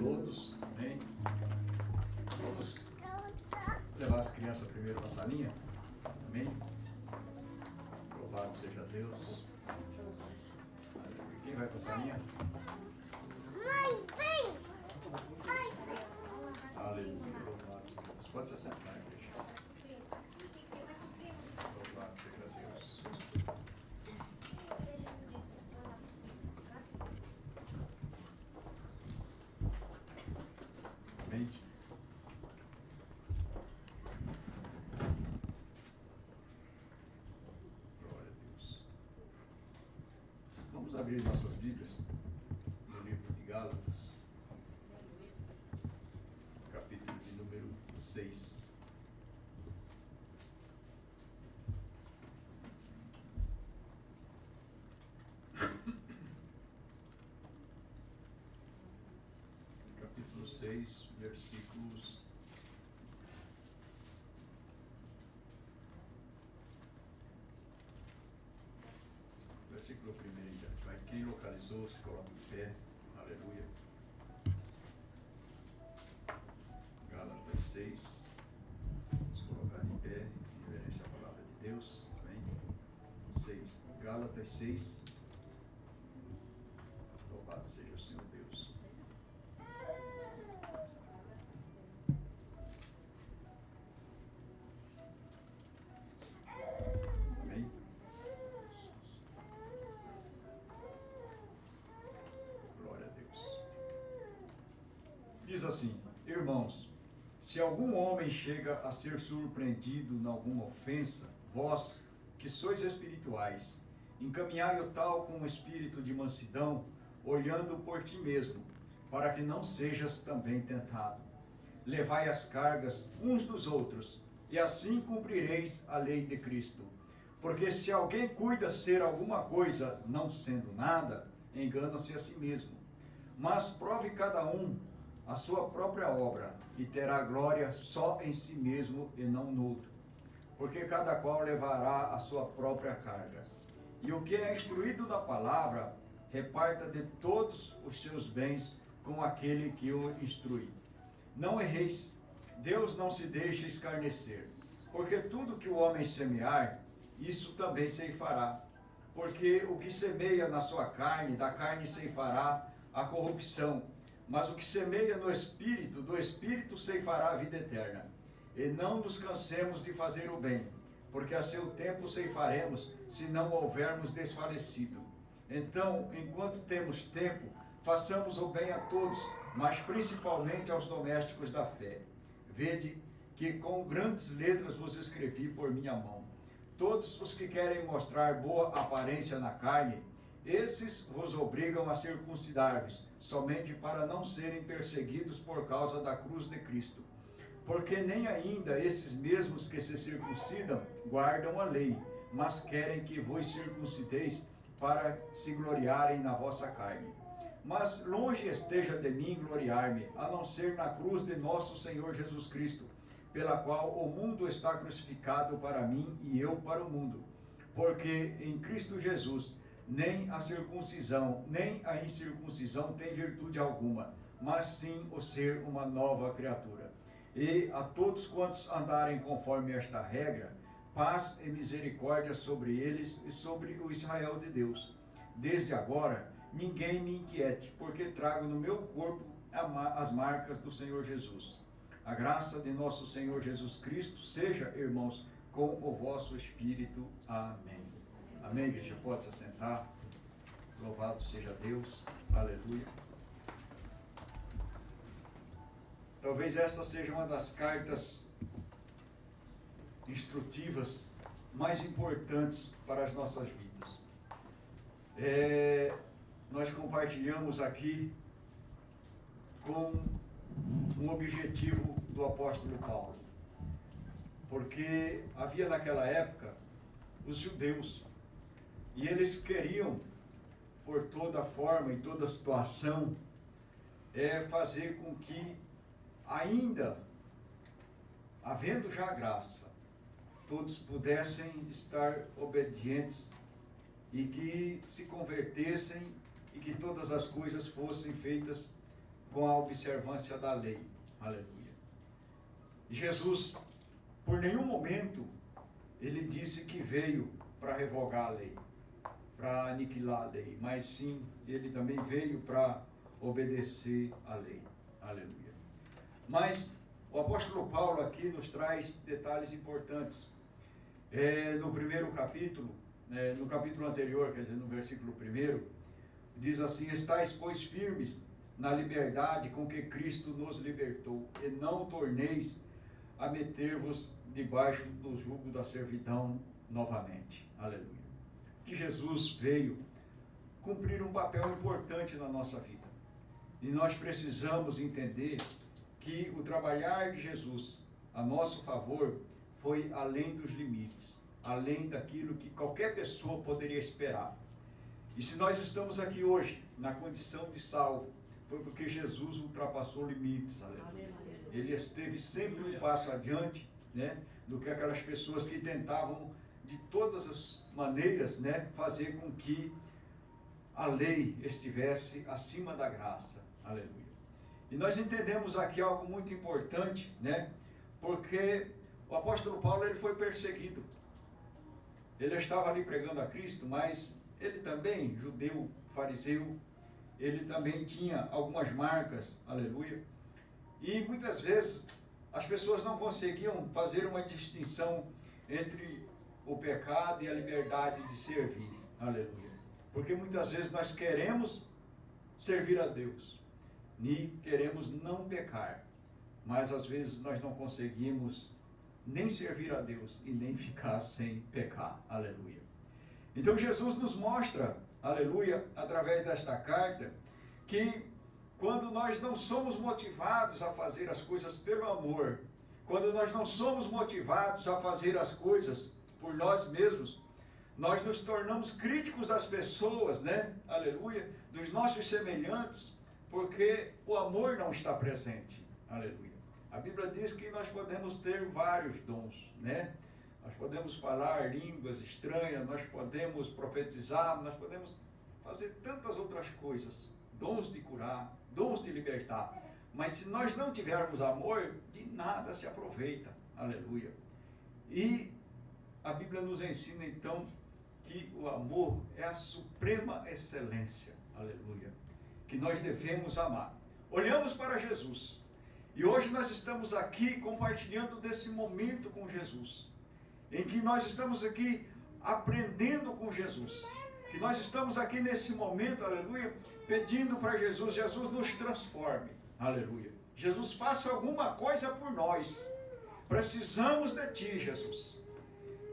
Todos, amém? Vamos levar as crianças primeiro para a salinha, amém? Louvado seja Deus. Quem vai para a salinha? Mãe, vem! Aleluia, louvado seja Deus. Pode se sentar, igreja. Louvado seja Deus. Amém? Glória a Deus. Vamos abrir nossas Bíblias no livro de Gálatas, capítulo de número 6. Capítulo 6, versículos. Versículo 1 em diante. Vai. Quem localizou, se coloca em pé. Aleluia. Gálatas 6. Vamos colocar em pé, em reverência à palavra de Deus. Amém. 6. Gálatas 6. Louvado seja o Senhor Deus. Amém. Glória a Deus. Diz assim: irmãos, se algum homem chega a ser surpreendido em alguma ofensa, vós, que sois espirituais, encaminhai-o tal com um espírito de mansidão, olhando por ti mesmo, para que não sejas também tentado. Levai as cargas uns dos outros, e assim cumprireis a lei de Cristo. Porque se alguém cuida ser alguma coisa, não sendo nada, engana-se a si mesmo. Mas prove cada um a sua própria obra, e terá glória só em si mesmo e não no outro. Porque cada qual levará a sua própria carga. E o que é instruído da palavra, reparta de todos os seus bens com aquele que o instrui. Não erreis, Deus não se deixa escarnecer, porque tudo que o homem semear, isso também ceifará. Porque o que semeia na sua carne, da carne ceifará a corrupção, mas o que semeia no Espírito, do Espírito ceifará a vida eterna. E não nos cansemos de fazer o bem, porque a seu tempo ceifaremos, se não houvermos desfalecido. Então, enquanto temos tempo, façamos o bem a todos, mas principalmente aos domésticos da fé. Vede que com grandes letras vos escrevi por minha mão. Todos os que querem mostrar boa aparência na carne, esses vos obrigam a circuncidar-vos, somente para não serem perseguidos por causa da cruz de Cristo. Porque nem ainda esses mesmos que se circuncidam guardam a lei, mas querem que vos circuncideis para se gloriarem na vossa carne. Mas longe esteja de mim gloriar-me, a não ser na cruz de nosso Senhor Jesus Cristo, pela qual o mundo está crucificado para mim e eu para o mundo. Porque em Cristo Jesus nem a circuncisão, nem a incircuncisão tem virtude alguma, mas sim o ser uma nova criatura. E a todos quantos andarem conforme esta regra, paz e misericórdia sobre eles e sobre o Israel de Deus. Desde agora, ninguém me inquiete, porque trago no meu corpo as marcas do Senhor Jesus. A graça de nosso Senhor Jesus Cristo seja, irmãos, com o vosso espírito. Amém. Amém, igreja? Pode se assentar. Louvado seja Deus. Aleluia. Talvez esta seja uma das cartas instrutivas mais importantes para as nossas vidas. Nós compartilhamos aqui com um objetivo do apóstolo Paulo, porque havia naquela época os judeus, e eles queriam, por toda forma, em toda situação, fazer com que, ainda havendo já graça, todos pudessem estar obedientes e que se convertessem e que todas as coisas fossem feitas com a observância da lei. Aleluia. Jesus, por nenhum momento, ele disse que veio para revogar a lei, para aniquilar a lei, mas sim, ele também veio para obedecer a lei. Aleluia. Mas o apóstolo Paulo aqui nos traz detalhes importantes. No primeiro capítulo, no capítulo anterior, quer dizer, no versículo 1, diz assim: estais, pois, firmes na liberdade com que Cristo nos libertou, e não torneis a meter-vos debaixo do jugo da servidão novamente. Aleluia. Que Jesus veio cumprir um papel importante na nossa vida. E nós precisamos entender que o trabalhar de Jesus a nosso favor foi além dos limites, além daquilo que qualquer pessoa poderia esperar. E se nós estamos aqui hoje, na condição de salvo, foi porque Jesus ultrapassou limites. Aleluia. Ele esteve sempre um passo adiante, né, do que aquelas pessoas que tentavam de todas as maneiras, né, fazer com que a lei estivesse acima da graça. Aleluia. E nós entendemos aqui algo muito importante, né, porque o apóstolo Paulo, ele foi perseguido. Ele estava ali pregando a Cristo, mas ele também, judeu, fariseu, ele também tinha algumas marcas, aleluia. E muitas vezes as pessoas não conseguiam fazer uma distinção entre o pecado e a liberdade de servir, aleluia. Porque muitas vezes nós queremos servir a Deus e queremos não pecar, mas às vezes nós não conseguimos nem servir a Deus e nem ficar sem pecar, aleluia. Então Jesus nos mostra, aleluia, através desta carta, que quando nós não somos motivados a fazer as coisas pelo amor, quando nós não somos motivados a fazer as coisas por nós mesmos, nós nos tornamos críticos das pessoas, né? Aleluia, dos nossos semelhantes, porque o amor não está presente, aleluia. A Bíblia diz que nós podemos ter vários dons, né? Nós podemos falar línguas estranhas, nós podemos profetizar, nós podemos fazer tantas outras coisas, dons de curar, dons de libertar. Mas se nós não tivermos amor, de nada se aproveita. Aleluia. E a Bíblia nos ensina então que o amor é a suprema excelência. Aleluia. Que nós devemos amar. Olhamos para Jesus. E hoje nós estamos aqui compartilhando desse momento com Jesus, em que nós estamos aqui aprendendo com Jesus, que nós estamos aqui nesse momento, aleluia, pedindo para Jesus, Jesus nos transforme, aleluia. Jesus faça alguma coisa por nós. Precisamos de Ti, Jesus.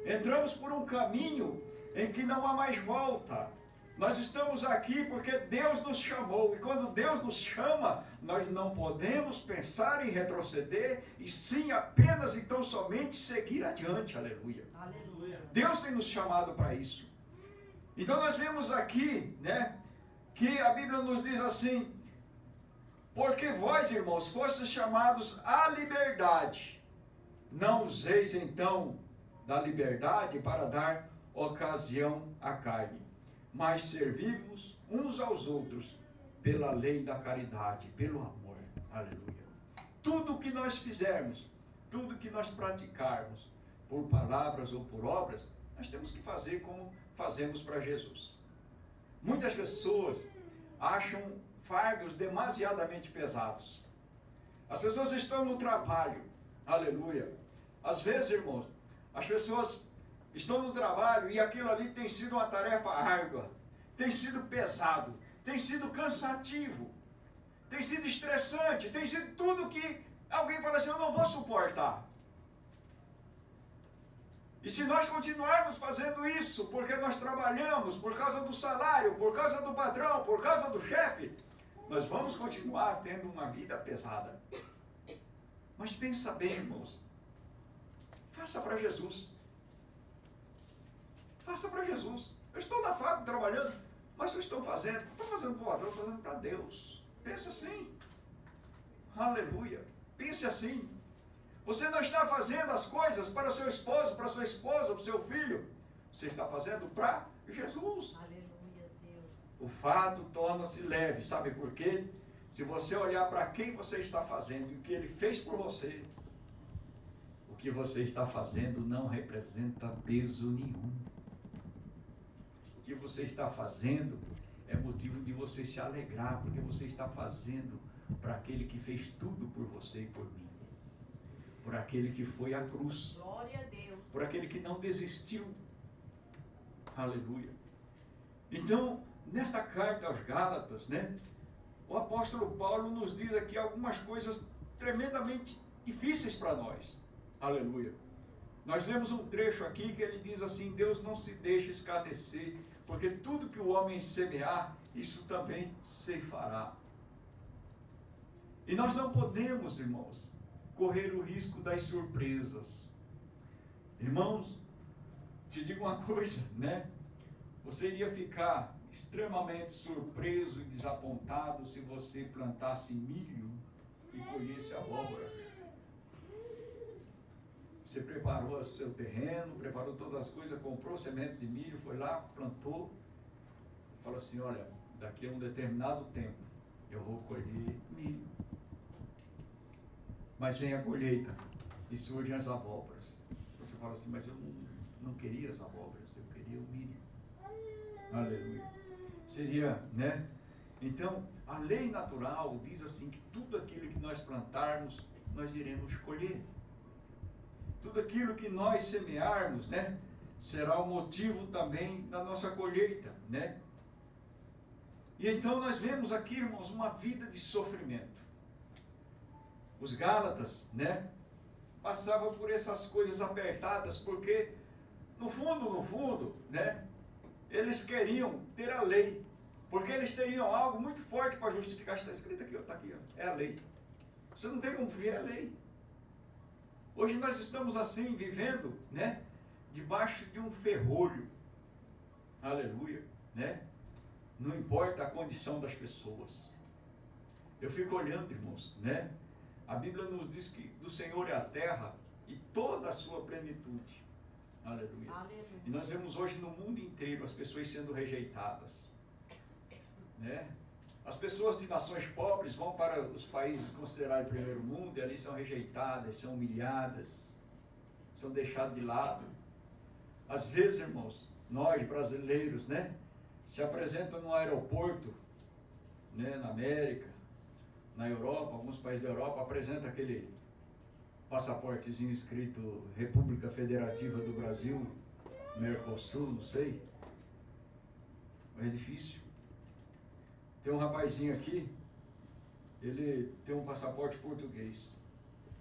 Entramos por um caminho em que não há mais volta. Nós estamos aqui porque Deus nos chamou, e quando Deus nos chama, nós não podemos pensar em retroceder, e sim apenas e tão somente seguir adiante, aleluia. Aleluia. Deus tem nos chamado para isso. Então nós vemos aqui, né, que a Bíblia nos diz assim: porque vós, irmãos, fostes chamados à liberdade, não useis então da liberdade para dar ocasião à carne, mas servi-vos uns aos outros pela lei da caridade, pelo amor. Aleluia. Tudo que nós fizermos, tudo que nós praticarmos, por palavras ou por obras, nós temos que fazer como fazemos para Jesus. Muitas pessoas acham fardos demasiadamente pesados. As pessoas estão no trabalho, aleluia. Às vezes, irmãos, as pessoas estão no trabalho e aquilo ali tem sido uma tarefa árdua, tem sido pesado, tem sido cansativo, tem sido estressante, tem sido tudo que alguém fala assim: eu não vou suportar. E se nós continuarmos fazendo isso, porque nós trabalhamos por causa do salário, por causa do patrão, por causa do chefe, nós vamos continuar tendo uma vida pesada. Mas pensa bem, irmãos, faça para Jesus. Faça para Jesus. Eu estou na fábrica trabalhando, mas eu estou fazendo para o patrão, estou fazendo para Deus. Pensa assim. Aleluia. Pense assim. Você não está fazendo as coisas para o seu esposo, para a sua esposa, para o seu filho. Você está fazendo para Jesus. Aleluia, Deus. O fardo torna-se leve. Sabe por quê? Se você olhar para quem você está fazendo e o que ele fez por você, o que você está fazendo não representa peso nenhum. O que você está fazendo é motivo de você se alegrar, porque você está fazendo para aquele que fez tudo por você e por mim. Por aquele que foi à cruz. Glória a Deus. Por aquele que não desistiu. Aleluia. Então, nesta carta aos Gálatas, né, o apóstolo Paulo nos diz aqui algumas coisas tremendamente difíceis para nós. Aleluia. Nós lemos um trecho aqui que ele diz assim: Deus não se deixa escarnecer, porque tudo que o homem semear, isso também ceifará. E nós não podemos, irmãos, correr o risco das surpresas. Irmãos, te digo uma coisa, né? Você iria ficar extremamente surpreso e desapontado se você plantasse milho e colhesse abóbora. Você preparou o seu terreno, preparou todas as coisas, comprou semente de milho, foi lá, plantou, falou assim: olha, daqui a um determinado tempo eu vou colher milho. Mas vem a colheita e surgem as abóboras. Você fala assim: mas eu não queria as abóboras, eu queria o milho. Aleluia. Seria, né? Então, a lei natural diz assim que tudo aquilo que nós plantarmos, nós iremos colher. Tudo aquilo que nós semearmos, né, será o motivo também da nossa colheita, né? E então nós vemos aqui, irmãos, uma vida de sofrimento. Os Gálatas, né, passavam por essas coisas apertadas, porque no fundo, né, eles queriam ter a lei, porque eles teriam algo muito forte para justificar. Está escrito aqui, está aqui, ó, é a lei. Você não tem como ver a lei. Hoje nós estamos assim, vivendo, né, debaixo de um ferrolho. Aleluia, né? Não importa a condição das pessoas. Eu fico olhando, irmãos, né? A Bíblia nos diz que do Senhor é a terra e toda a sua plenitude. Aleluia. Aleluia. E nós vemos hoje no mundo inteiro as pessoas sendo rejeitadas, né? As pessoas de nações pobres vão para os países considerados primeiro mundo e ali são rejeitadas, são humilhadas, são deixadas de lado. Às vezes, irmãos, nós brasileiros, né, se apresentam no aeroporto, né, na América, na Europa, alguns países da Europa, apresenta aquele passaportezinho escrito República Federativa do Brasil, Mercosul, não sei. É difícil. Tem um rapazinho aqui, ele tem um passaporte português.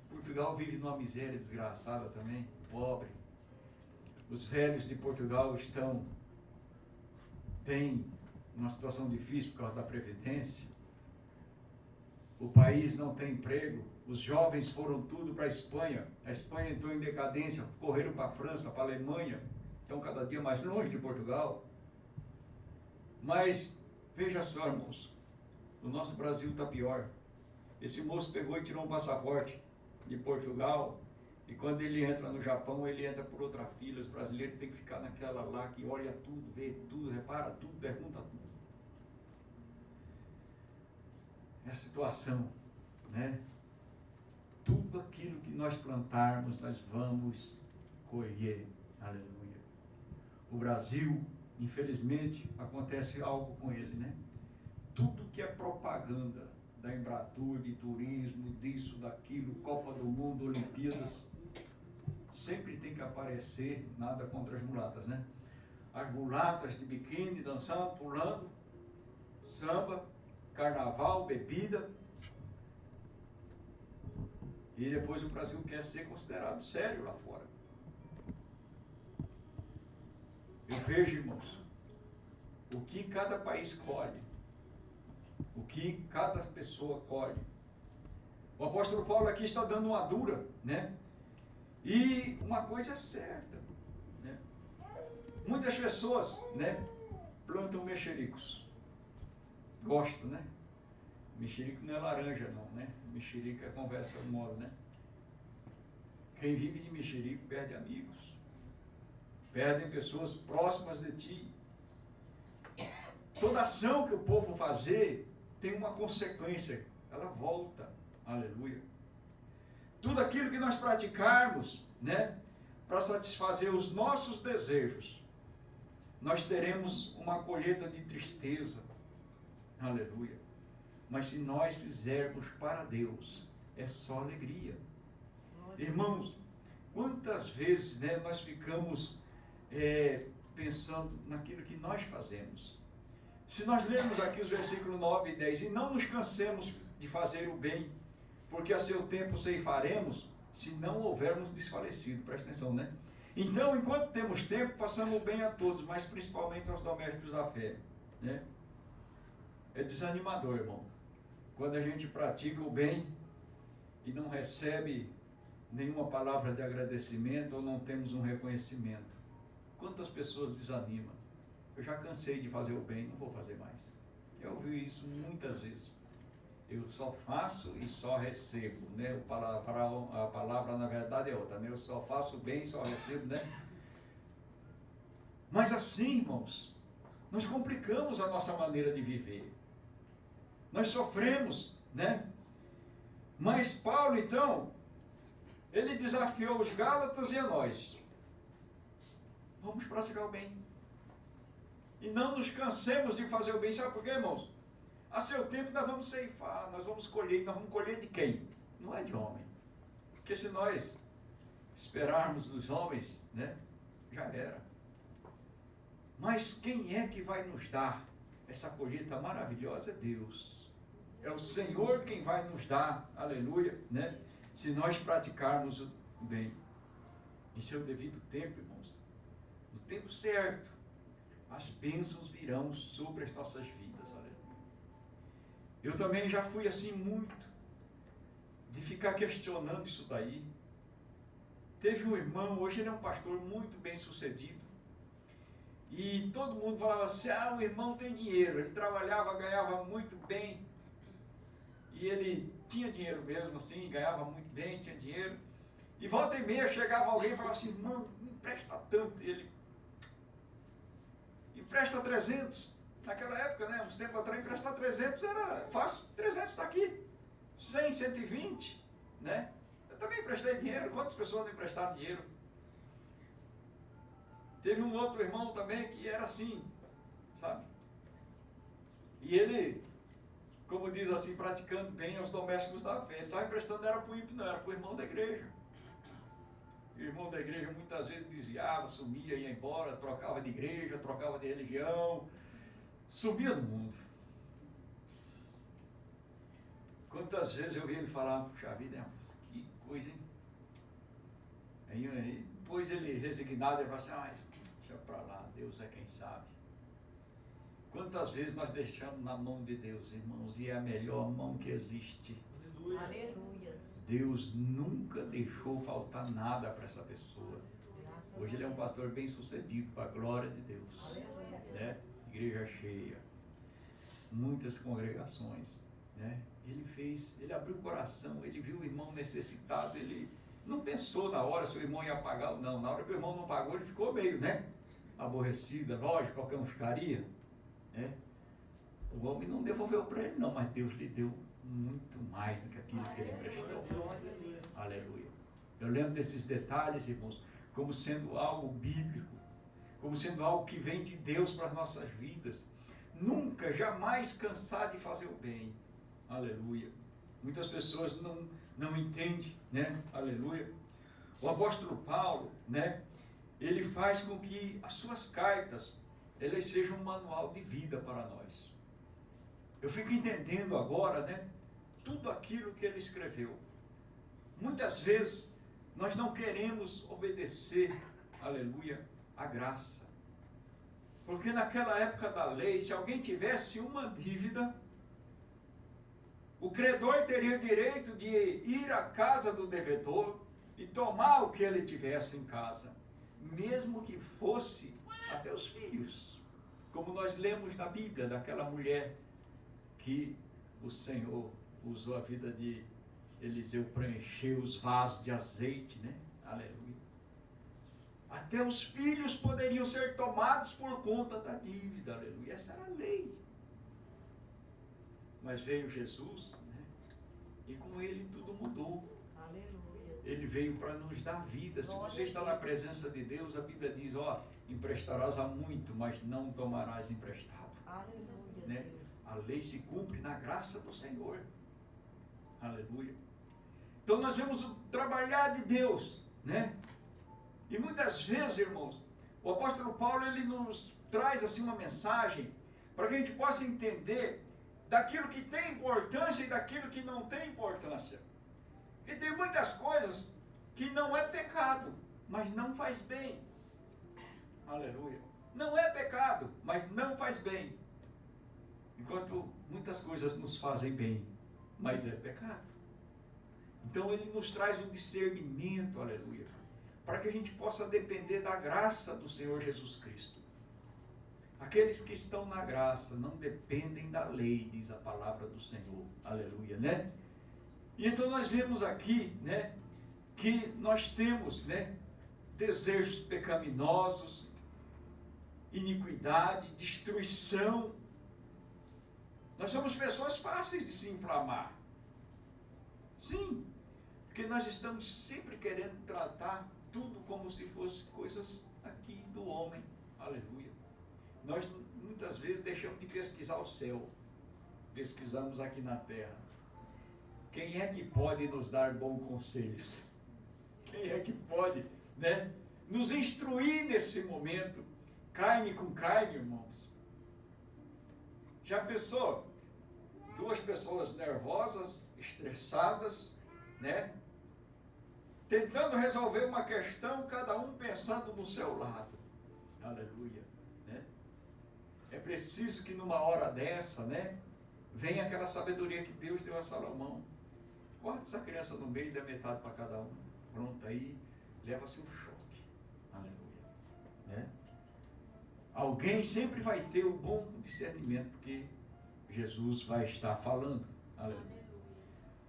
Portugal vive numa miséria desgraçada também, pobre. Os velhos de Portugal têm uma situação difícil por causa da Previdência. O país não tem emprego. Os jovens foram tudo para a Espanha. A Espanha entrou em decadência, correram para a França, para a Alemanha. Estão cada dia mais longe de Portugal. Mas veja só, irmãos, o nosso Brasil está pior. Esse moço pegou e tirou um passaporte de Portugal, e quando ele entra no Japão, ele entra por outra fila. Os brasileiros têm que ficar naquela lá que olha tudo, vê tudo, repara tudo, pergunta tudo. É a situação, né? Tudo aquilo que nós plantarmos, nós vamos colher. Aleluia. O Brasil, infelizmente, acontece algo com ele, né? Tudo que é propaganda da Embratur, de turismo, disso, daquilo, Copa do Mundo, Olimpíadas, sempre tem que aparecer, nada contra as mulatas, né? As mulatas de biquíni, dançando, pulando, samba, carnaval, bebida. E depois o Brasil quer ser considerado sério lá fora. Eu vejo, irmãos, o que cada país colhe, o que cada pessoa colhe. O apóstolo Paulo aqui está dando uma dura, né? E uma coisa é certa, né? Muitas pessoas, né, plantam mexericos. Gosto, né? Mexerico não é laranja não, né? Mexerico é conversa mole, né? Quem vive de mexerico perde amigos. Perdem pessoas próximas de ti. Toda ação que o povo fazer tem uma consequência, ela volta, aleluia. Tudo aquilo que nós praticarmos, né, para satisfazer os nossos desejos, nós teremos uma colheita de tristeza, aleluia. Mas se nós fizermos para Deus, é só alegria. Irmãos, quantas vezes, né, nós ficamos pensando naquilo que nós fazemos. Se nós lermos aqui os versículos 9 e 10, e não nos cansemos de fazer o bem, porque a seu tempo ceifaremos, se não houvermos desfalecido. Presta atenção, né? Então, enquanto temos tempo, façamos o bem a todos, mas principalmente aos domésticos da fé, né? É desanimador, irmão, quando a gente pratica o bem e não recebe nenhuma palavra de agradecimento ou não temos um reconhecimento. Quantas pessoas desanimam? Eu já cansei de fazer o bem, não vou fazer mais. Eu ouvi isso muitas vezes. Eu só faço e só recebo, né? A palavra na verdade é outra, né? Eu só faço o bem e só recebo, né? Mas assim, irmãos, nós complicamos a nossa maneira de viver. Nós sofremos, né? Mas Paulo, então, ele desafiou os Gálatas e a nós. Vamos praticar o bem. E não nos cansemos de fazer o bem. Sabe por quê, irmãos? A seu tempo nós vamos ceifar, nós vamos colher de quem? Não é de homem. Porque se nós esperarmos dos homens, né? Já era. Mas quem é que vai nos dar essa colheita maravilhosa? É Deus. É o Senhor quem vai nos dar, aleluia, né? Se nós praticarmos o bem. Em seu devido tempo, irmãos. No tempo certo, as bênçãos virão sobre as nossas vidas, aleluia. Eu também já fui assim muito, de ficar questionando isso daí. Teve um irmão, hoje ele é um pastor muito bem sucedido, e todo mundo falava assim, o irmão tem dinheiro, ele trabalhava, ganhava muito bem, e ele tinha dinheiro mesmo assim, ganhava muito bem, tinha dinheiro, e volta e meia chegava alguém e falava assim, irmão, me empresta tanto, e ele, empresta 300, naquela época, né, uns tempos atrás, emprestar 300 era fácil, 300 está aqui, 100, 120, né, eu também emprestei dinheiro, quantas pessoas não emprestaram dinheiro? Teve um outro irmão também que era assim, sabe, e ele, como diz assim, praticando bem aos domésticos da fé, ele estava emprestando, não era para o ímpio, não, era para o irmão da igreja. O irmão da igreja muitas vezes desviava, sumia, ia embora, trocava de igreja, trocava de religião, sumia do mundo. Quantas vezes eu vi ele falar, puxa vida, que coisa, hein? Aí depois ele resignado, ele falou assim, deixa pra lá, Deus é quem sabe. Quantas vezes nós deixamos na mão de Deus, irmãos, e é a melhor mão que existe. Aleluia. Deus nunca deixou faltar nada para essa pessoa. Hoje ele é um pastor bem sucedido, para a glória de Deus. Né? Igreja cheia, muitas congregações. Né? Ele abriu o coração, ele viu o irmão necessitado, ele não pensou na hora se o irmão ia pagar ou não. Na hora que o irmão não pagou, ele ficou meio, né? Aborrecido, lógico, qualquer um ficaria. Né? O homem não devolveu para ele não, mas Deus lhe deu muito mais do que aquilo que ele emprestou. Aleluia. Eu lembro desses detalhes, irmãos, como sendo algo bíblico, como sendo algo que vem de Deus para as nossas vidas. Nunca, jamais cansar de fazer o bem. Aleluia. Muitas pessoas não entendem, né? Aleluia. O apóstolo Paulo, né? Ele faz com que as suas cartas, elas sejam um manual de vida para nós. Eu fico entendendo agora, né? Tudo aquilo que ele escreveu. Muitas vezes, nós não queremos obedecer, aleluia, a graça. Porque naquela época da lei, se alguém tivesse uma dívida, o credor teria o direito de ir à casa do devedor e tomar o que ele tivesse em casa, mesmo que fosse até os filhos, como nós lemos na Bíblia, daquela mulher que o Senhor usou a vida de Eliseu para encher os vasos de azeite, né? Aleluia. Até os filhos poderiam ser tomados por conta da dívida, aleluia. Essa era a lei. Mas veio Jesus, né? E com ele tudo mudou. Aleluia. Ele veio para nos dar vida. Se você está na presença de Deus, a Bíblia diz, ó, emprestarás a muito, mas não tomarás emprestado. Aleluia, Né? Deus. A lei se cumpre na graça do Senhor. Aleluia. Então nós vemos o trabalhar de Deus, né? E muitas vezes, irmãos, o apóstolo Paulo, ele nos traz assim uma mensagem para que a gente possa entender daquilo que tem importância e daquilo que não tem importância. E tem muitas coisas que não é pecado, mas não faz bem. Aleluia. Não é pecado, mas não faz bem. Enquanto muitas coisas nos fazem bem, mas é pecado. Então ele nos traz um discernimento, aleluia, para que a gente possa depender da graça do Senhor Jesus Cristo. Aqueles que estão na graça não dependem da lei, diz a palavra do Senhor. Aleluia, né? E então nós vemos aqui, né, que nós temos, né, desejos pecaminosos, iniquidade, destruição. Nós somos pessoas fáceis de se inflamar. Sim, porque nós estamos sempre querendo tratar tudo como se fosse coisas aqui do homem. Aleluia. Nós muitas vezes deixamos de pesquisar o céu. Pesquisamos aqui na terra. Quem é que pode nos dar bons conselhos? Quem é que pode, né, nos instruir nesse momento? Carne com carne, irmãos. Já pensou? Duas pessoas nervosas, estressadas, né? Tentando resolver uma questão, cada um pensando no seu lado. Aleluia, né? É preciso que numa hora dessa, né, venha aquela sabedoria que Deus deu a Salomão. Corta essa criança no meio e dá metade para cada um. Pronto, aí leva-se um choque. Aleluia, né? Alguém sempre vai ter o bom discernimento, porque Jesus vai estar falando. Aleluia.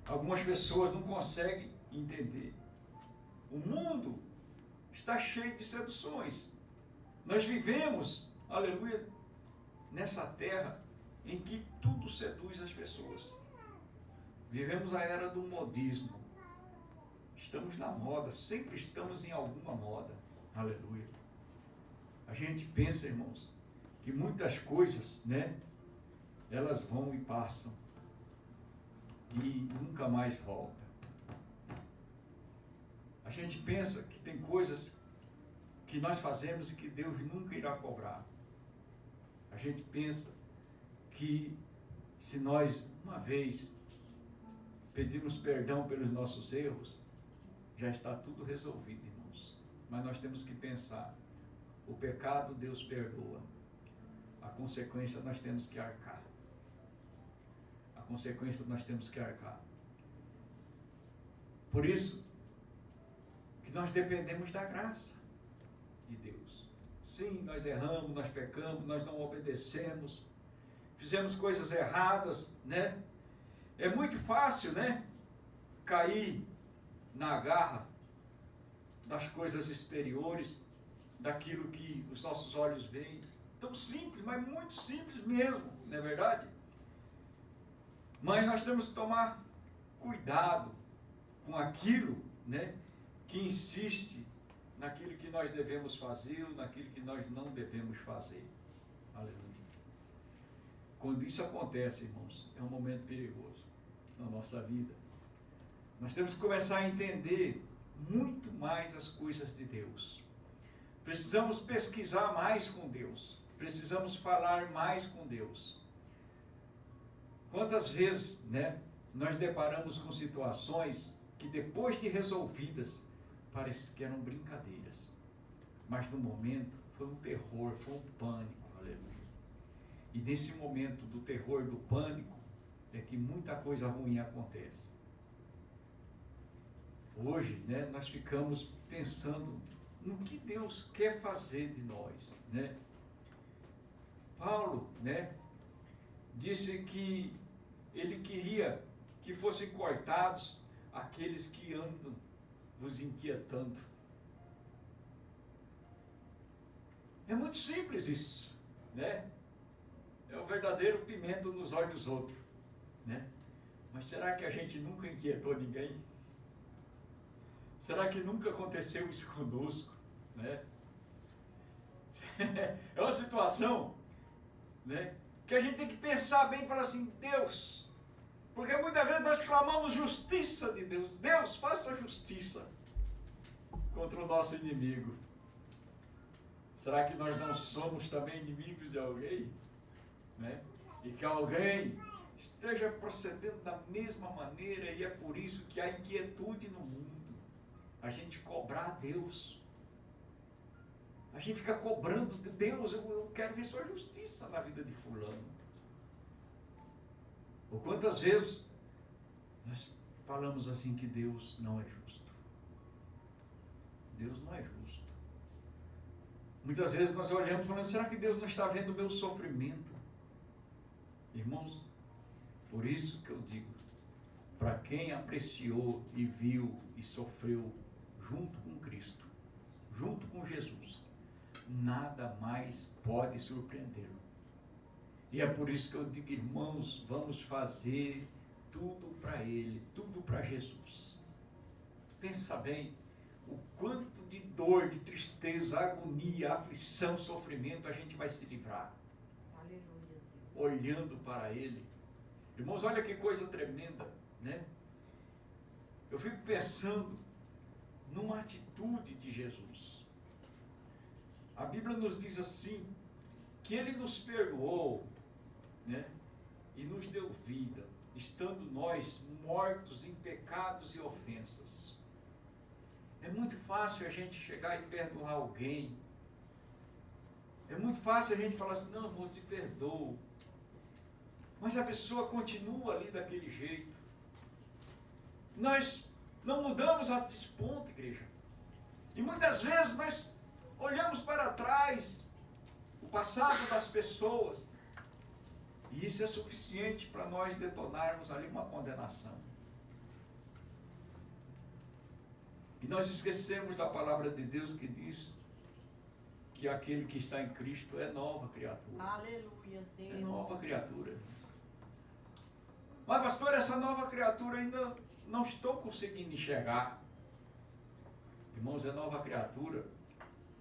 Algumas pessoas não conseguem entender. O mundo está cheio de seduções. Nós vivemos, aleluia, nessa terra em que tudo seduz as pessoas. Vivemos a era do modismo. Estamos na moda, sempre estamos em alguma moda. Aleluia. A gente pensa, irmãos, que muitas coisas, né, elas vão e passam e nunca mais volta. A gente pensa que tem coisas que nós fazemos e que Deus nunca irá cobrar. A gente pensa que se nós uma vez pedimos perdão pelos nossos erros, já está tudo resolvido, irmãos. Mas nós temos que pensar, o pecado Deus perdoa, a consequência nós temos que arcar. A consequência nós temos que arcar. Por isso que nós dependemos da graça de Deus. Sim, nós erramos, nós pecamos, nós não obedecemos, fizemos coisas erradas, né? É muito fácil, né, cair na garra das coisas exteriores, daquilo que os nossos olhos veem. Tão simples, mas muito simples mesmo, não é verdade? Mas nós temos que tomar cuidado com aquilo, né, que insiste naquilo que nós devemos fazer ou naquilo que nós não devemos fazer. Aleluia. Quando isso acontece, irmãos, é um momento perigoso na nossa vida. Nós temos que começar a entender muito mais as coisas de Deus. Precisamos pesquisar mais com Deus. Precisamos falar mais com Deus. Quantas vezes, né, nós deparamos com situações que depois de resolvidas, parece que eram brincadeiras. Mas no momento foi um terror, foi um pânico. Aleluia. E nesse momento do terror, do pânico, é que muita coisa ruim acontece. Hoje, né, nós ficamos pensando no que Deus quer fazer de nós, né? Paulo, né, disse que ele queria que fossem cortados aqueles que andam vos inquietando. É muito simples isso, né? É o verdadeiro pimenta nos olhos dos outros. né? Mas será que a gente nunca inquietou ninguém? Será que nunca aconteceu isso conosco, né? É uma situação, né, que a gente tem que pensar bem e falar assim, Deus, porque muitas vezes nós clamamos justiça de Deus. Deus, faça justiça contra o nosso inimigo. Será que nós não somos também inimigos de alguém, né? E que alguém esteja procedendo da mesma maneira, e é por isso que há inquietude no mundo. A gente cobrar a Deus. A gente fica cobrando de Deus, eu quero ver sua justiça na vida de fulano. Ou quantas vezes nós falamos assim que Deus não é justo. Deus não é justo. Muitas vezes nós olhamos falando, será que Deus não está vendo o meu sofrimento? Irmãos, por isso que eu digo, para quem apreciou e viu e sofreu junto com Cristo, junto com Jesus, nada mais pode surpreendê-lo. E é por isso que eu digo, irmãos, vamos fazer tudo para Ele, tudo para Jesus. Pensa bem, o quanto de dor, de tristeza, agonia, aflição, sofrimento a gente vai se livrar. Aleluia. Olhando para Ele. Irmãos, olha que coisa tremenda, né? Eu fico pensando numa atitude de Jesus. A Bíblia nos diz assim, que Ele nos perdoou, né? E nos deu vida, estando nós mortos em pecados e ofensas. É muito fácil a gente chegar e perdoar alguém. É muito fácil a gente falar assim, não, irmão, te perdoo. Mas a pessoa continua ali daquele jeito. Nós não mudamos a esse ponto, igreja. E muitas vezes nós olhamos para trás, o passado das pessoas, e isso é suficiente para nós detonarmos ali uma condenação. E nós esquecemos da palavra de Deus que diz que aquele que está em Cristo é nova criatura. Aleluia, Deus. É nova criatura. Mas pastor, essa nova criatura ainda não estou conseguindo enxergar. Irmãos, é nova criatura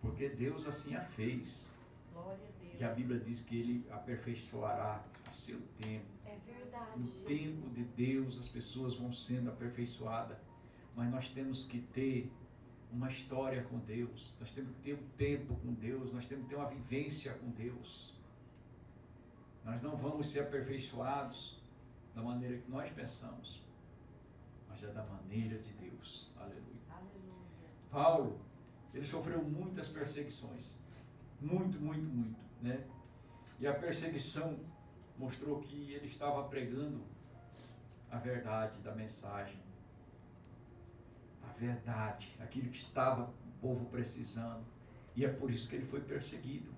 porque Deus assim a fez. Glória a Deus. E a Bíblia diz que Ele aperfeiçoará a seu tempo. É verdade. No tempo de Deus as pessoas vão sendo aperfeiçoadas. Mas nós temos que ter uma história com Deus. Nós temos que ter um tempo com Deus. Nós temos que ter uma vivência com Deus. Nós não vamos ser aperfeiçoados da maneira que nós pensamos, mas é da maneira de Deus. Aleluia. Aleluia. Paulo, ele sofreu muitas perseguições. Muito, né? E a perseguição mostrou que ele estava pregando a verdade da mensagem. A verdade, aquilo que estava o povo precisando. E é por isso que ele foi perseguido.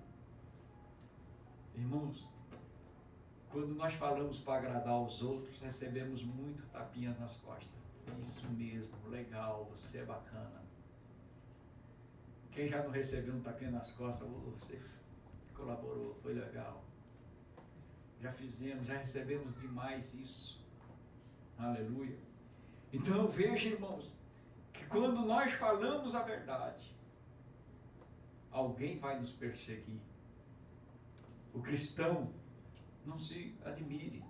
Irmãos, quando nós falamos para agradar os outros, recebemos muito tapinhas nas costas. Isso mesmo, legal, você é bacana. Quem já não recebeu um tapinha nas costas, você colaborou, foi legal. Já fizemos, já recebemos demais isso. Aleluia. Então veja, irmãos, que quando nós falamos a verdade, alguém vai nos perseguir. O cristão, não se admire.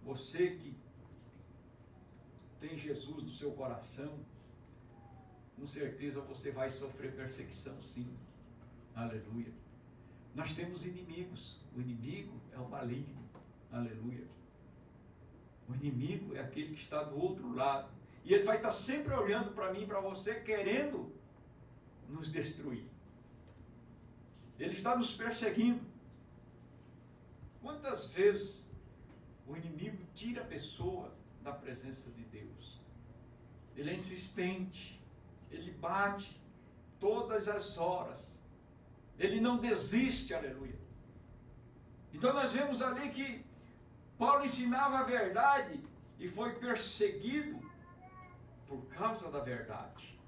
Você que tem Jesus no seu coração, com certeza você vai sofrer perseguição, sim. Aleluia. Nós temos inimigos. O inimigo é o maligno. Aleluia. O inimigo é aquele que está do outro lado. E ele vai estar sempre olhando para mim e para você, querendo nos destruir. Ele está nos perseguindo. Quantas vezes o inimigo tira a pessoa da presença de Deus? Ele é insistente, ele bate todas as horas, ele não desiste, aleluia. Então nós vemos ali que Paulo ensinava a verdade e foi perseguido por causa da verdade.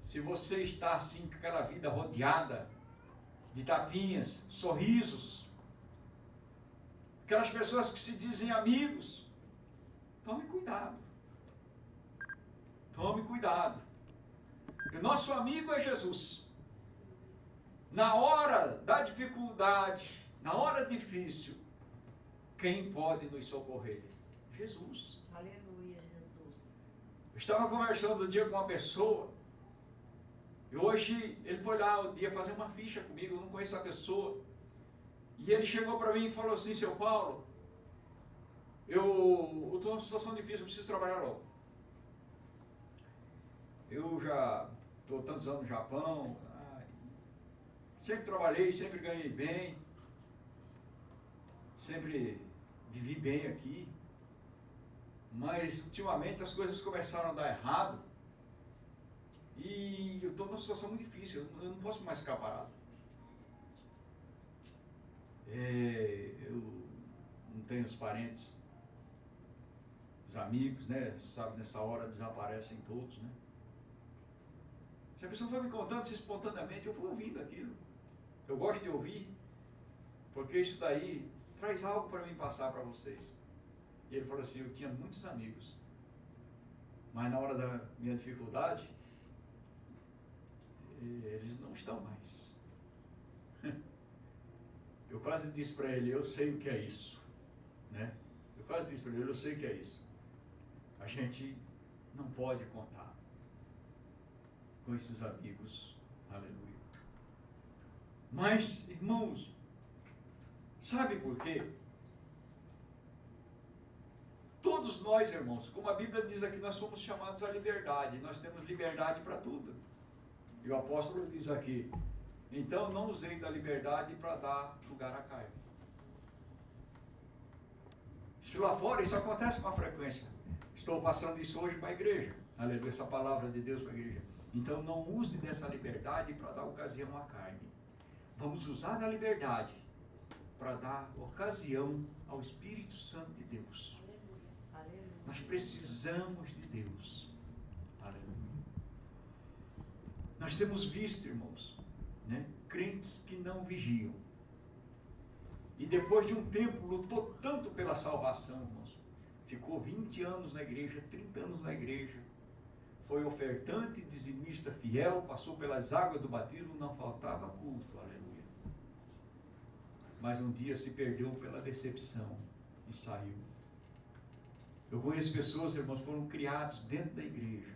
Se você está assim com aquela vida rodeada de tapinhas, sorrisos, aquelas pessoas que se dizem amigos, tome cuidado. Tome cuidado. O nosso amigo é Jesus. Na hora da dificuldade, na hora difícil, quem pode nos socorrer? Jesus. Aleluia, Jesus. Eu estava conversando um dia com uma pessoa, e hoje ele foi lá um dia fazer uma ficha comigo, eu não conheço a pessoa, e ele chegou para mim e falou assim: seu Paulo, eu estou numa situação difícil, eu preciso trabalhar logo. Eu já estou tantos anos no Japão, sempre trabalhei, sempre ganhei bem, sempre vivi bem aqui, mas ultimamente as coisas começaram a dar errado e eu estou numa situação muito difícil, eu não posso mais ficar parado. Eu não tenho os parentes, os amigos, né? Sabe, nessa hora desaparecem todos, né? Se a pessoa foi me contando isso espontaneamente, eu fui ouvindo aquilo. Eu gosto de ouvir, porque isso daí traz algo para mim passar para vocês. E ele falou assim: eu tinha muitos amigos, mas na hora da minha dificuldade, eles não estão mais. Eu quase disse para ele: eu sei o que é isso, né? Eu quase disse para ele: eu sei o que é isso. A gente não pode contar com esses amigos, aleluia. Mas, irmãos, sabe por quê? Todos nós, irmãos, como a Bíblia diz aqui, nós somos chamados à liberdade, nós temos liberdade para tudo. E o apóstolo diz aqui: então não usei da liberdade para dar lugar à carne. Se lá fora isso acontece com frequência, estou passando isso hoje para a igreja, aleluia, essa palavra de Deus para a igreja. Então não use dessa liberdade para dar ocasião à carne. Vamos usar da liberdade para dar ocasião ao Espírito Santo de Deus. Aleluia. Nós precisamos de Deus. Aleluia. Nós temos visto, irmãos, né, crentes que não vigiam. E depois de um tempo lutou tanto pela salvação, irmãos. Ficou 20 anos na igreja, 30 anos na igreja. Foi ofertante, dizimista fiel, passou pelas águas do batismo, não faltava culto, aleluia. Mas um dia se perdeu pela decepção e saiu. Eu conheço pessoas, irmãos, que foram criados dentro da igreja.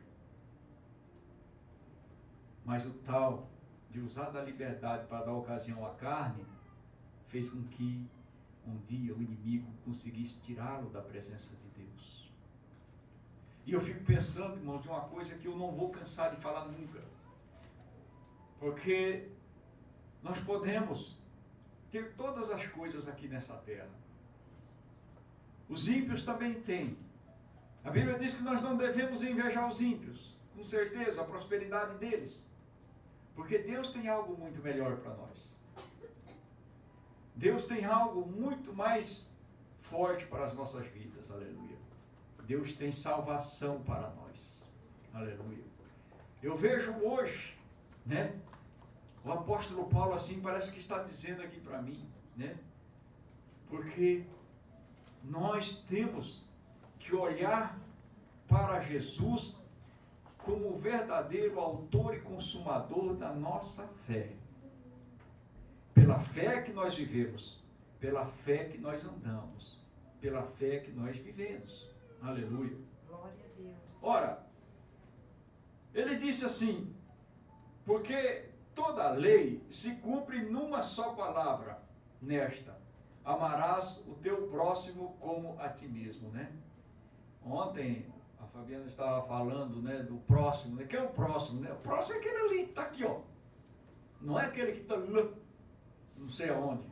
Mas o tal de usar da liberdade para dar ocasião à carne, fez com que um dia o inimigo conseguisse tirá-lo da presença de Deus. E eu fico pensando, irmãos, de uma coisa que eu não vou cansar de falar nunca. Porque nós podemos ter todas as coisas aqui nessa terra. Os ímpios também têm. A Bíblia diz que nós não devemos invejar os ímpios, com certeza, a prosperidade deles. Porque Deus tem algo muito melhor para nós. Deus tem algo muito mais forte para as nossas vidas, aleluia. Deus tem salvação para nós, aleluia. Eu vejo hoje, né, o apóstolo Paulo assim, parece que está dizendo aqui para mim, né, porque nós temos que olhar para Jesus como o verdadeiro autor e consumador da nossa fé. Pela fé que nós vivemos, pela fé que nós andamos, pela fé que nós vivemos. Aleluia. Glória a Deus. Ora, ele disse assim: porque toda a lei se cumpre numa só palavra, nesta: amarás o teu próximo como a ti mesmo, né? Ontem a Fabiana estava falando, né, do próximo, né? Que é o próximo, né? O próximo é aquele ali, está aqui, ó. Não é aquele que está lá, não sei aonde.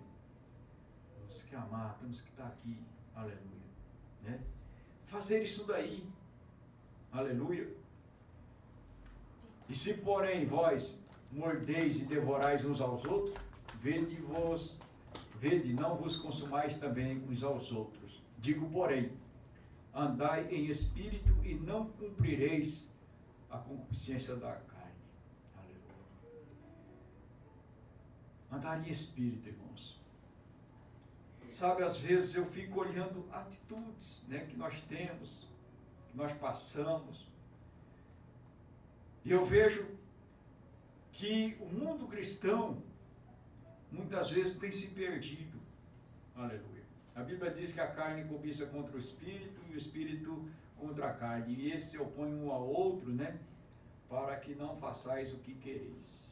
Temos que amar, temos que estar aqui, aleluia, né? Fazer isso daí, aleluia. E se porém vós mordeis e devorais uns aos outros, vede, não vos consumais também uns aos outros. Digo, porém, andai em espírito e não cumprireis a concupiscência da carne. Aleluia. Andar em espírito, irmãos, Sabe, às vezes eu fico olhando atitudes, né, que nós temos, que nós passamos, e eu vejo que o mundo cristão muitas vezes tem se perdido. Aleluia. A Bíblia diz que a carne cobiça contra o espírito e o espírito contra a carne, e esses se opõem um ao outro, né, para que não façais o que quereis.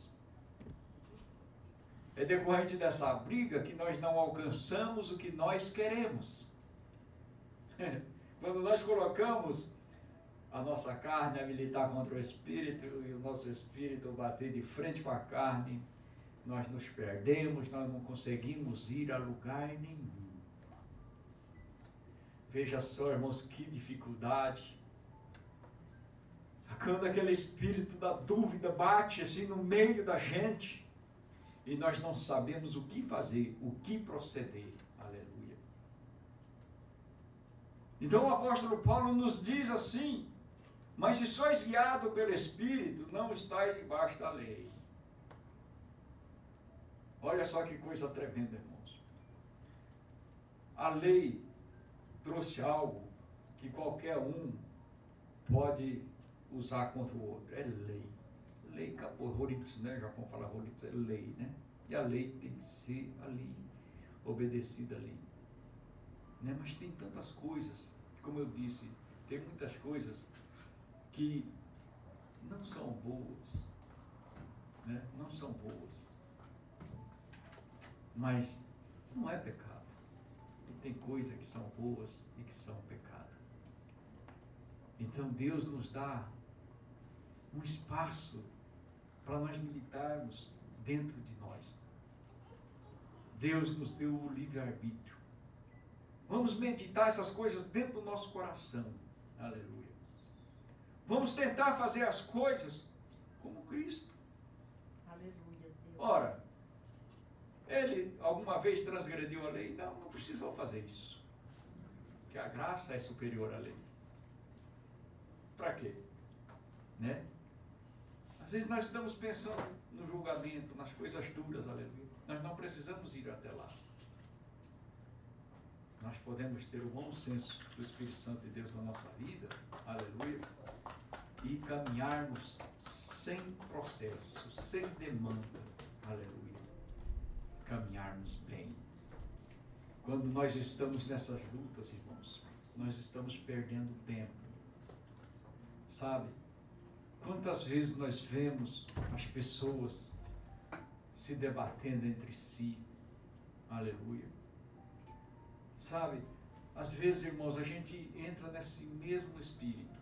É decorrente dessa briga que nós não alcançamos o que nós queremos. Quando nós colocamos a nossa carne a militar contra o espírito e o nosso espírito bater de frente com a carne, nós nos perdemos, nós não conseguimos ir a lugar nenhum. Veja só, irmãos, que dificuldade. Quando aquele espírito da dúvida bate assim no meio da gente, e nós não sabemos o que fazer, o que proceder. Aleluia. Então o apóstolo Paulo nos diz assim: mas se sois guiados pelo Espírito, não estáis debaixo da lei. Olha só que coisa tremenda, irmãos. A lei trouxe algo que qualquer um pode usar contra o outro. É lei. Lei, Horitz, né? O Japão fala Horitz, é lei, né? E a lei tem que ser ali, obedecida ali. Né? Mas tem tantas coisas, como eu disse, tem muitas coisas que não são boas, né? Não são boas. Mas não é pecado. E tem coisas que são boas e que são pecado. Então Deus nos dá um espaço para nós militarmos dentro de nós. Deus nos deu o livre-arbítrio. Vamos meditar essas coisas dentro do nosso coração. Aleluia. Vamos tentar fazer as coisas como Cristo. Aleluia, Deus. Ora, ele alguma vez transgrediu a lei? Não, não precisou fazer isso. Porque a graça é superior à lei. Para quê? Né? Às vezes nós estamos pensando no julgamento, nas coisas duras, aleluia. Nós não precisamos ir até lá. Nós podemos ter o bom senso do Espírito Santo de Deus na nossa vida, aleluia, e caminharmos sem processo, sem demanda, aleluia. Caminharmos bem. Quando nós estamos nessas lutas, irmãos, nós estamos perdendo tempo. Sabe? Quantas vezes nós vemos as pessoas se debatendo entre si, aleluia. Sabe? Às vezes, irmãos, a gente entra nesse mesmo espírito.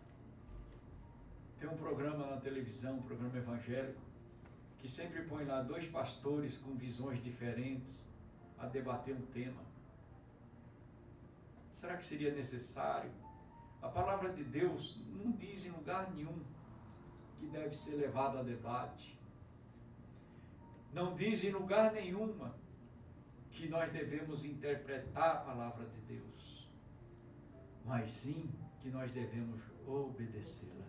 Tem um programa na televisão, um programa evangélico, que sempre põe lá dois pastores com visões diferentes a debater um tema. Será que seria necessário? A palavra de Deus não diz em lugar nenhum que deve ser levado a debate. Não diz em lugar nenhuma que nós devemos interpretar a palavra de Deus, mas sim que nós devemos obedecê-la.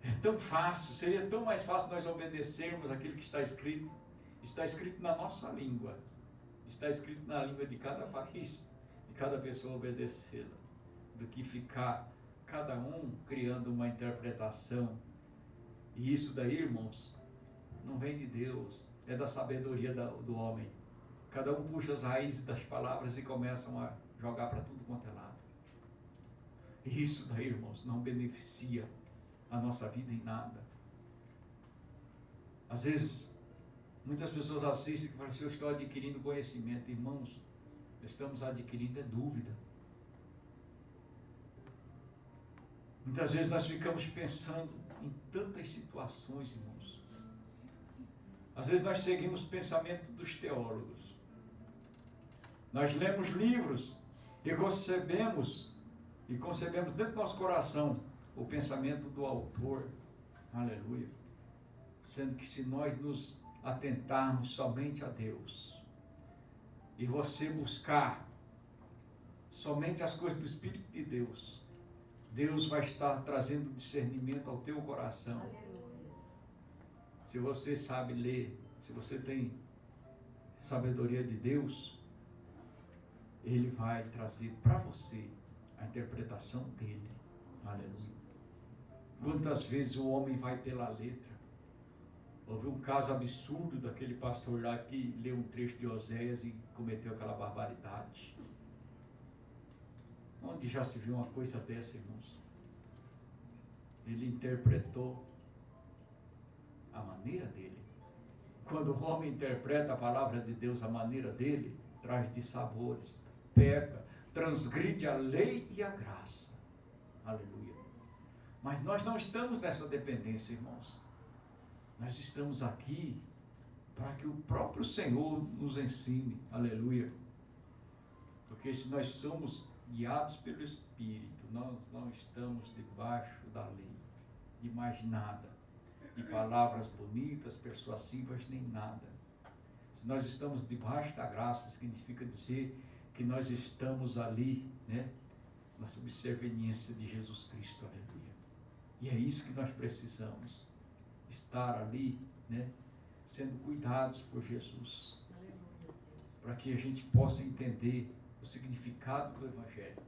É tão fácil, seria tão mais fácil nós obedecermos aquilo que está escrito. Está escrito na nossa língua, está escrito na língua de cada país, de cada pessoa obedecê-la, do que ficar cada um criando uma interpretação. E isso daí, irmãos, não vem de Deus, é da sabedoria do homem. Cada um puxa as raízes das palavras e começam a jogar para tudo quanto é lado. E isso daí, irmãos, não beneficia a nossa vida em nada. Às vezes, muitas pessoas assistem e falam assim: eu estou adquirindo conhecimento. Irmãos, estamos adquirindo dúvida. Muitas vezes nós ficamos pensando em tantas situações, irmãos. Às vezes nós seguimos o pensamento dos teólogos. Nós lemos livros e concebemos dentro do nosso coração o pensamento do autor. Aleluia. Sendo que se nós nos atentarmos somente a Deus e você buscar somente as coisas do Espírito de Deus, Deus vai estar trazendo discernimento ao teu coração. Aleluia. Se você sabe ler, se você tem sabedoria de Deus, Ele vai trazer para você a interpretação dele. Aleluia. Quantas vezes o homem vai pela letra? Houve um caso absurdo daquele pastor lá que leu um trecho de Oséias e cometeu aquela barbaridade. Onde já se viu uma coisa dessa, irmãos? Ele interpretou a maneira dele. Quando o homem interpreta a palavra de Deus à maneira dele, traz dissabores, peca, transgride a lei e a graça. Aleluia. Mas nós não estamos nessa dependência, irmãos. Nós estamos aqui para que o próprio Senhor nos ensine. Aleluia. Porque se nós somos guiados pelo Espírito, nós não estamos debaixo da lei, de mais nada, de palavras bonitas, persuasivas, nem nada. Se nós estamos debaixo da graça, significa dizer que nós estamos ali, né, na subserviência de Jesus Cristo, aleluia. E é isso que nós precisamos, estar ali, né, sendo cuidados por Jesus, para que a gente possa entender o significado do Evangelho.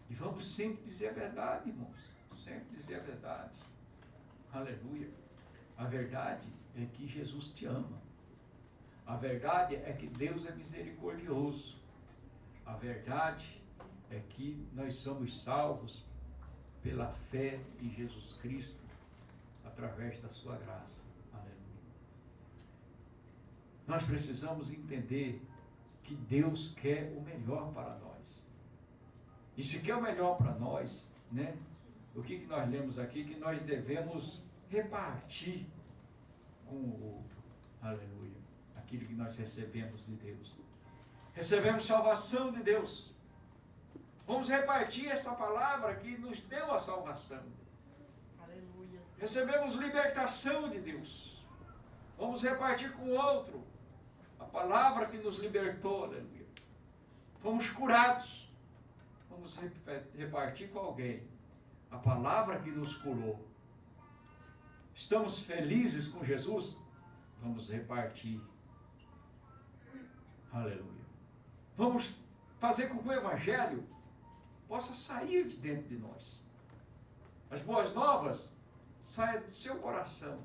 E vamos sempre dizer a verdade, irmãos, sempre dizer a verdade, aleluia. A verdade é que Jesus te ama. A verdade é que Deus é misericordioso. A verdade é que nós somos salvos pela fé em Jesus Cristo, através da sua graça. Aleluia. Nós precisamos entender que Deus quer o melhor para nós. E se quer o melhor para nós, né? O que nós lemos aqui? Que nós devemos repartir com o outro. Aleluia. Aquilo que nós recebemos de Deus. Recebemos salvação de Deus. Vamos repartir essa palavra que nos deu a salvação. Aleluia. Recebemos libertação de Deus. Vamos repartir com o outro a palavra que nos libertou. Aleluia. Fomos curados. Vamos repartir com alguém a palavra que nos curou. Estamos felizes com Jesus? Vamos repartir. Aleluia. Vamos fazer com que o Evangelho possa sair de dentro de nós. As boas novas saiam do seu coração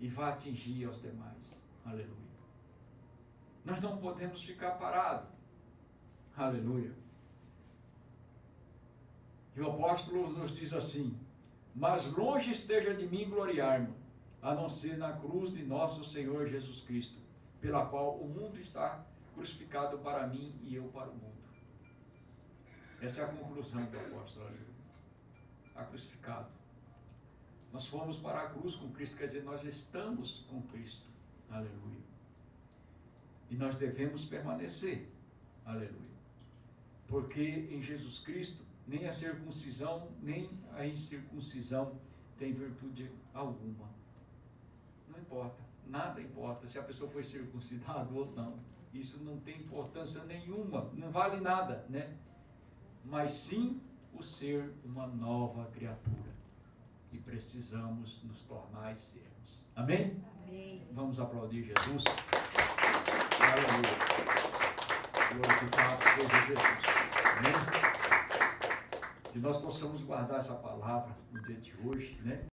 e vá atingir aos demais. Aleluia. Nós não podemos ficar parados. Aleluia. E o apóstolo nos diz assim: mas longe esteja de mim gloriar-me, a não ser na cruz de nosso Senhor Jesus Cristo, pela qual o mundo está crucificado para mim e eu para o mundo. Essa é a conclusão do apóstolo. Está crucificado. Nós fomos para a cruz com Cristo, quer dizer, nós estamos com Cristo. Aleluia. E nós devemos permanecer. Aleluia. Porque em Jesus Cristo, nem a circuncisão, nem a incircuncisão tem virtude alguma. Não importa, nada importa se a pessoa foi circuncidada ou não. Isso não tem importância nenhuma, não vale nada, né? Mas sim o ser uma nova criatura. E precisamos nos tornar e sermos. Amém? Amém. Vamos aplaudir Jesus. Aleluia. Glorificado seja Jesus. Amém? Que nós possamos guardar essa palavra no dia de hoje, né?